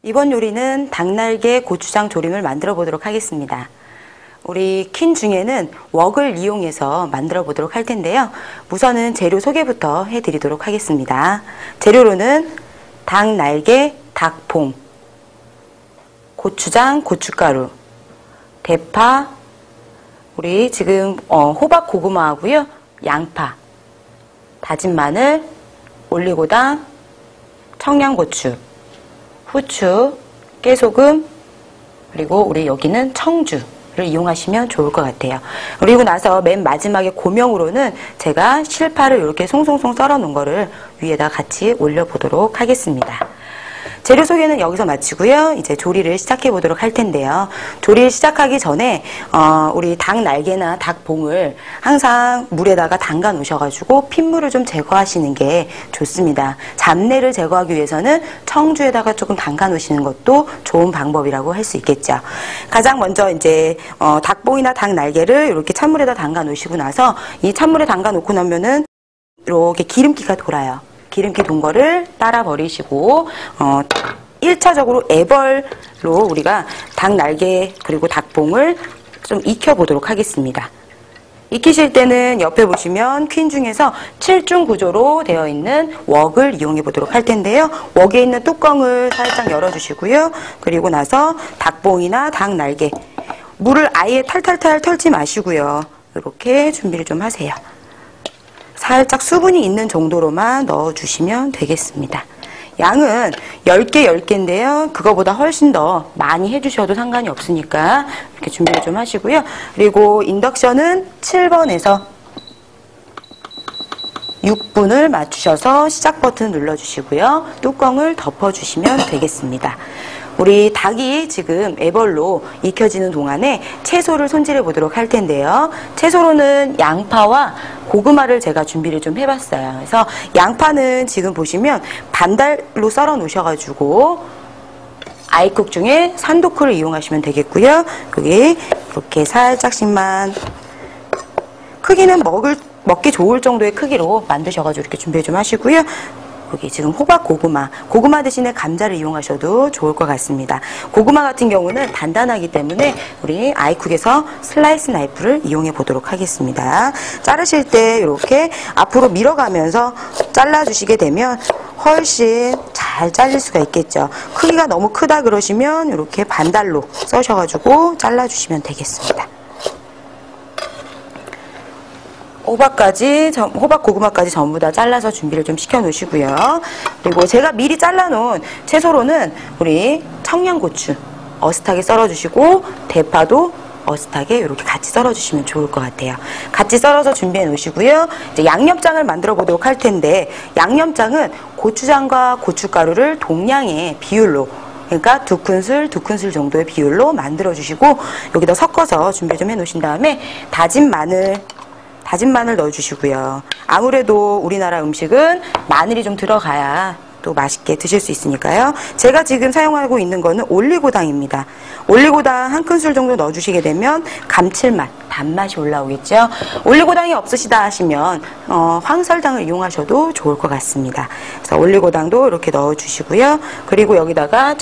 이번 요리는 닭날개 고추장 조림을 만들어 보도록 하겠습니다. 우리 퀸 중에는 웍을 이용해서 만들어 보도록 할 텐데요. 우선은 재료 소개부터 해드리도록 하겠습니다. 재료로는 닭날개, 닭봉, 고추장, 고춧가루, 대파, 우리 지금 호박 고구마하고요, 양파, 다진 마늘, 올리고당, 청양고추, 후추, 깨소금, 그리고 우리 여기는 청주를 이용하시면 좋을 것 같아요. 그리고 나서 맨 마지막에 고명으로는 제가 실파를 이렇게 송송송 썰어 놓은 거를 위에다 같이 올려보도록 하겠습니다. 재료 소개는 여기서 마치고요. 이제 조리를 시작해 보도록 할 텐데요. 조리를 시작하기 전에 우리 닭 날개나 닭봉을 항상 물에다가 담가 놓으셔가지고 핏물을 좀 제거하시는 게 좋습니다. 잡내를 제거하기 위해서는 청주에다가 조금 담가 놓으시는 것도 좋은 방법이라고 할 수 있겠죠. 가장 먼저 이제 닭봉이나 닭 날개를 이렇게 찬물에다 담가 놓으시고 나서 이 찬물에 담가 놓고 나면은 이렇게 기름기가 돌아요. 기름기 돈 거를 따라 버리시고 1차적으로 애벌로 우리가 닭 날개 그리고 닭봉을 좀 익혀 보도록 하겠습니다. 익히실 때는 옆에 보시면 퀸 중에서 7중 구조로 되어 있는 웍을 이용해 보도록 할 텐데요. 웍에 있는 뚜껑을 살짝 열어주시고요. 그리고 나서 닭봉이나 닭 날개, 물을 아예 탈탈탈 털지 마시고요. 이렇게 준비를 좀 하세요. 살짝 수분이 있는 정도로만 넣어주시면 되겠습니다. 양은 10개, 10개인데요. 그거보다 훨씬 더 많이 해주셔도 상관이 없으니까 이렇게 준비를 좀 하시고요. 그리고 인덕션은 7번에서 6분을 맞추셔서 시작 버튼 눌러주시고요. 뚜껑을 덮어주시면 되겠습니다. 우리 닭이 지금 애벌로 익혀지는 동안에 채소를 손질해 보도록 할 텐데요. 채소로는 양파와 고구마를 제가 준비를 좀 해봤어요. 그래서 양파는 지금 보시면 반달로 썰어 놓으셔가지고 아이쿡 중에 산도쿠를 이용하시면 되겠고요. 여기 이렇게 살짝씩만 크기는 먹기 좋을 정도의 크기로 만드셔가지고 이렇게 준비 좀 하시고요. 여기 지금 호박 고구마 대신에 감자를 이용하셔도 좋을 것 같습니다. 고구마 같은 경우는 단단하기 때문에 우리 아이쿡에서 슬라이스 나이프를 이용해 보도록 하겠습니다. 자르실 때 이렇게 앞으로 밀어가면서 잘라주시게 되면 훨씬 잘 잘릴 수가 있겠죠. 크기가 너무 크다 그러시면 이렇게 반달로 써셔가지고 잘라주시면 되겠습니다. 호박 고구마까지 전부 다 잘라서 준비를 좀 시켜 놓으시고요. 그리고 제가 미리 잘라 놓은 채소로는 우리 청양고추 어슷하게 썰어 주시고 대파도 어슷하게 이렇게 같이 썰어 주시면 좋을 것 같아요. 같이 썰어서 준비해 놓으시고요. 이제 양념장을 만들어 보도록 할 텐데, 양념장은 고추장과 고춧가루를 동량의 비율로, 그러니까 2큰술 정도의 비율로 만들어 주시고 여기다 섞어서 준비 좀 해 놓으신 다음에 다진 마늘 넣어주시고요. 아무래도 우리나라 음식은 마늘이 좀 들어가야 또 맛있게 드실 수 있으니까요. 제가 지금 사용하고 있는 거는 올리고당입니다. 올리고당 1큰술 정도 넣어주시게 되면 감칠맛, 단맛이 올라오겠죠. 올리고당이 없으시다 하시면 황설당을 이용하셔도 좋을 것 같습니다. 그래서 올리고당도 이렇게 넣어주시고요. 그리고 여기다가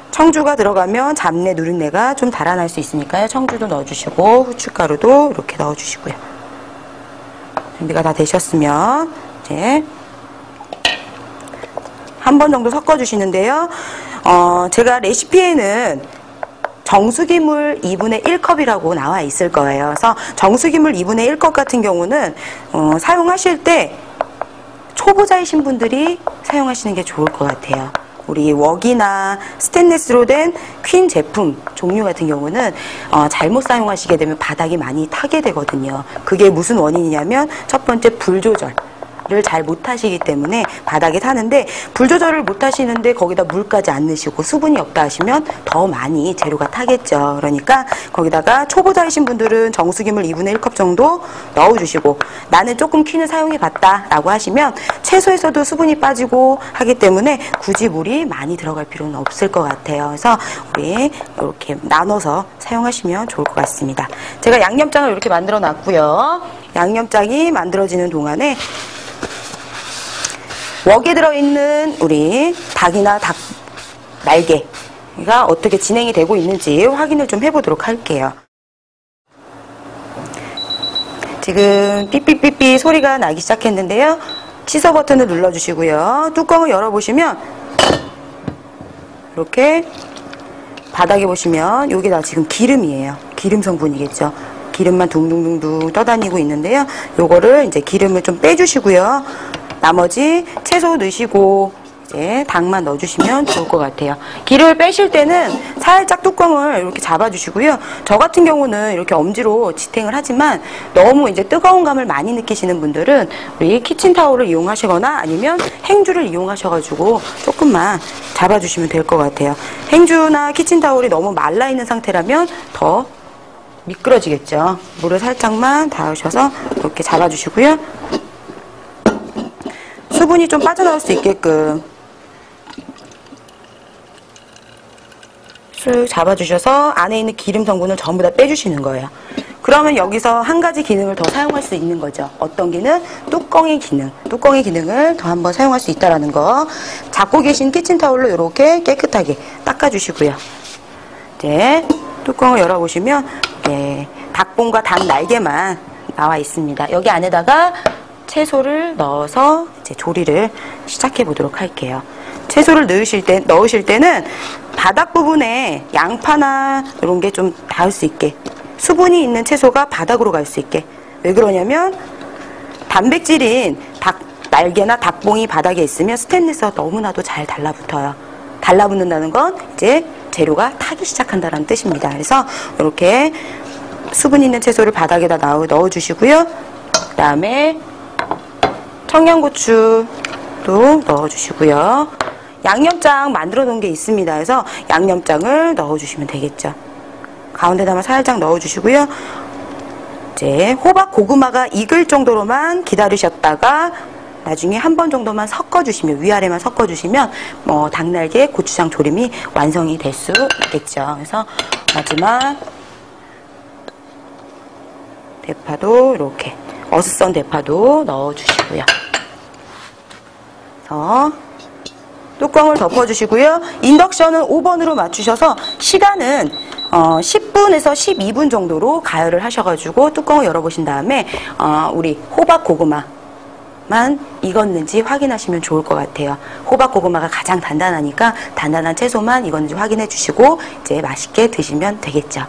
청주가 들어가면 잡내, 누린내가 좀 달아날 수 있으니까요. 청주도 넣어주시고 후춧가루도 이렇게 넣어주시고요. 준비가 다 되셨으면 이제 한 번 정도 섞어주시는데요. 제가 레시피에는 정수기물 2분의 1컵이라고 나와 있을 거예요. 그래서 정수기물 2분의 1컵 같은 경우는 사용하실 때 초보자이신 분들이 사용하시는 게 좋을 것 같아요. 우리 웍이나 스테인리스로 된 퀸 제품 종류 같은 경우는 잘못 사용하시게 되면 바닥이 많이 타게 되거든요. 그게 무슨 원인이냐면 첫 번째 불 조절을 잘 못하시기 때문에 바닥에 타는데, 불 조절을 못하시는데 거기다 물까지 안 넣으시고 수분이 없다 하시면 더 많이 재료가 타겠죠. 그러니까 거기다가 초보자이신 분들은 정수기물 2분의 1컵 정도 넣어주시고, 나는 조금 퀸을 사용해 봤다 라고 하시면 채소에서도 수분이 빠지고 하기 때문에 굳이 물이 많이 들어갈 필요는 없을 것 같아요. 그래서 우리 이렇게 나눠서 사용하시면 좋을 것 같습니다. 제가 양념장을 이렇게 만들어 놨고요. 양념장이 만들어지는 동안에 웍에 들어있는 우리 닭이나 닭 날개가 어떻게 진행이 되고 있는지 확인을 좀 해보도록 할게요. 지금 삐삐삐삐 소리가 나기 시작했는데요. 취소 버튼을 눌러주시고요. 뚜껑을 열어보시면 이렇게 바닥에 보시면 여기 다 지금 기름이에요. 기름 성분이겠죠. 기름만 둥둥둥둥 떠다니고 있는데요. 요거를 이제 기름을 좀 빼주시고요. 나머지 채소 넣으시고 이제 닭만 넣어주시면 좋을 것 같아요. 기름을 빼실 때는 살짝 뚜껑을 이렇게 잡아주시고요. 저 같은 경우는 이렇게 엄지로 지탱을 하지만 너무 이제 뜨거운 감을 많이 느끼시는 분들은 우리 키친타올을 이용하시거나 아니면 행주를 이용하셔가지고 조금만 잡아주시면 될 것 같아요. 행주나 키친타올이 너무 말라있는 상태라면 더 미끄러지겠죠. 물을 살짝만 닿으셔서 이렇게 잡아주시고요. 수분이 좀 빠져나올 수 있게끔 쓱 잡아주셔서 안에 있는 기름 성분을 전부 다 빼주시는 거예요. 그러면 여기서 한 가지 기능을 더 사용할 수 있는 거죠. 어떤 기능? 뚜껑의 기능. 뚜껑의 기능을 더 한번 사용할 수 있다는 거. 잡고 계신 키친타올로 이렇게 깨끗하게 닦아주시고요. 이제 뚜껑을 열어보시면 닭봉과 닭 날개만 나와 있습니다. 여기 안에다가 채소를 넣어서 이제 조리를 시작해 보도록 할게요. 채소를 넣으실 때는 바닥 부분에 양파나 이런 게 좀 닿을 수 있게, 수분이 있는 채소가 바닥으로 갈 수 있게. 왜 그러냐면 단백질인 닭 날개나 닭봉이 바닥에 있으면 스테인리스가 너무나도 잘 달라붙어요. 달라붙는다는 건 이제 재료가 타기 시작한다는 뜻입니다. 그래서 이렇게 수분 있는 채소를 바닥에다 넣어주시고요. 그 다음에 청양고추도 넣어주시고요. 양념장 만들어 놓은 게 있습니다. 그래서 양념장을 넣어주시면 되겠죠. 가운데다만 살짝 넣어주시고요. 이제 호박 고구마가 익을 정도로만 기다리셨다가 나중에 한 번 정도만 섞어주시면, 위아래만 섞어주시면 닭날개 고추장 조림이 완성이 될 수 있겠죠. 그래서 마지막 대파도 이렇게 어슷선 대파도 넣어주시고요. 그래서 뚜껑을 덮어주시고요. 인덕션은 5번으로 맞추셔서 시간은 10분에서 12분 정도로 가열을 하셔가지고 뚜껑을 열어보신 다음에 우리 호박 고구마만 익었는지 확인하시면 좋을 것 같아요. 호박 고구마가 가장 단단하니까 단단한 채소만 익었는지 확인해 주시고 이제 맛있게 드시면 되겠죠.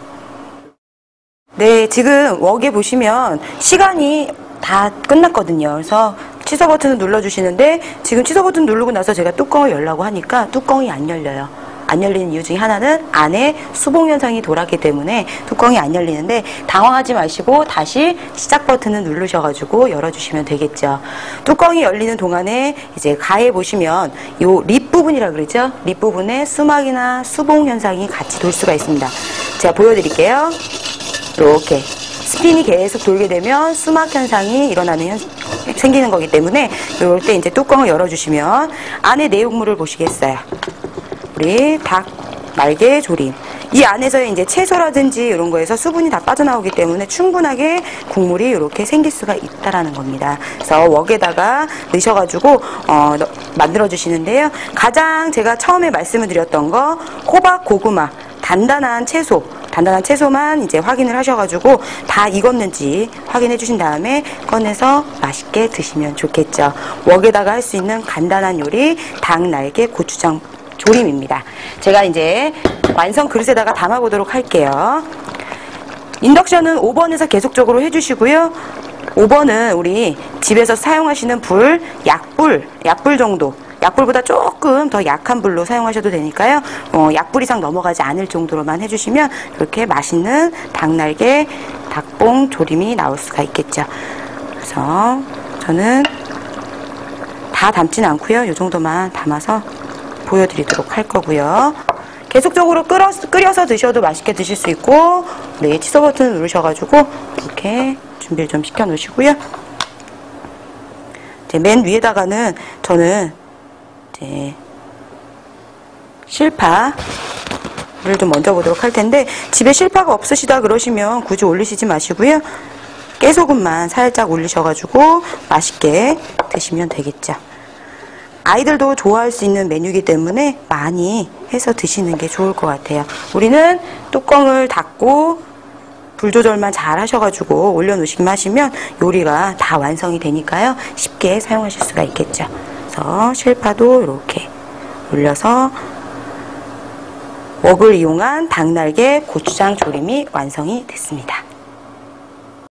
네, 지금 웍에 보시면 시간이 다 끝났거든요. 그래서 취소 버튼을 눌러주시는데 지금 취소 버튼 누르고 나서 제가 뚜껑을 열라고 하니까 뚜껑이 안 열려요. 안 열리는 이유 중에 하나는 안에 수봉 현상이 돌았기 때문에 뚜껑이 안 열리는데 당황하지 마시고 다시 시작 버튼을 누르셔가지고 열어주시면 되겠죠. 뚜껑이 열리는 동안에 이제 가에 보시면 요 립 부분이라 그러죠. 립 부분에 수막이나 수봉 현상이 같이 돌 수가 있습니다. 제가 보여드릴게요. 이렇게 스핀이 계속 돌게 되면 수막 현상이 생기는 거기 때문에 이럴 때 이제 뚜껑을 열어주시면 안에 내용물을 보시겠어요. 우리 닭 날개 조림. 이 안에서의 이제 채소라든지 이런 거에서 수분이 다 빠져나오기 때문에 충분하게 국물이 이렇게 생길 수가 있다라는 겁니다. 그래서 웍에다가 넣으셔가지고 만들어 주시는데요. 가장 제가 처음에 말씀을 드렸던 거 호박 고구마 단단한 채소만 이제 확인을 하셔가지고 다 익었는지 확인해 주신 다음에 꺼내서 맛있게 드시면 좋겠죠. 웍에다가 할 수 있는 간단한 요리 닭 날개 고추장 조림입니다. 제가 이제 완성 그릇에다가 담아보도록 할게요. 인덕션은 5번에서 계속적으로 해주시고요. 5번은 우리 집에서 사용하시는 불, 약불 정도. 약불보다 조금 더 약한 불로 사용하셔도 되니까요. 약불 이상 넘어가지 않을 정도로만 해주시면 이렇게 맛있는 닭날개, 닭봉 조림이 나올 수가 있겠죠. 그래서 저는 다 담진 않고요. 이 정도만 담아서 보여드리도록 할 거고요. 계속적으로 끓여서 드셔도 맛있게 드실 수 있고, 네, 취소 버튼 누르셔가지고 이렇게 준비를 좀 시켜 놓으시고요. 이제 맨 위에다가는 저는 이제 실파를 좀 얹어 보도록 할 텐데, 집에 실파가 없으시다 그러시면 굳이 올리시지 마시고요. 깨소금만 살짝 올리셔가지고 맛있게 드시면 되겠죠. 아이들도 좋아할 수 있는 메뉴이기 때문에 많이 해서 드시는 게 좋을 것 같아요. 우리는 뚜껑을 닫고 불 조절만 잘 하셔가지고 올려놓으시기만 하시면 요리가 다 완성이 되니까요. 쉽게 사용하실 수가 있겠죠. 그래서 실파도 이렇게 올려서 웍을 이용한 닭날개 고추장 조림이 완성이 됐습니다.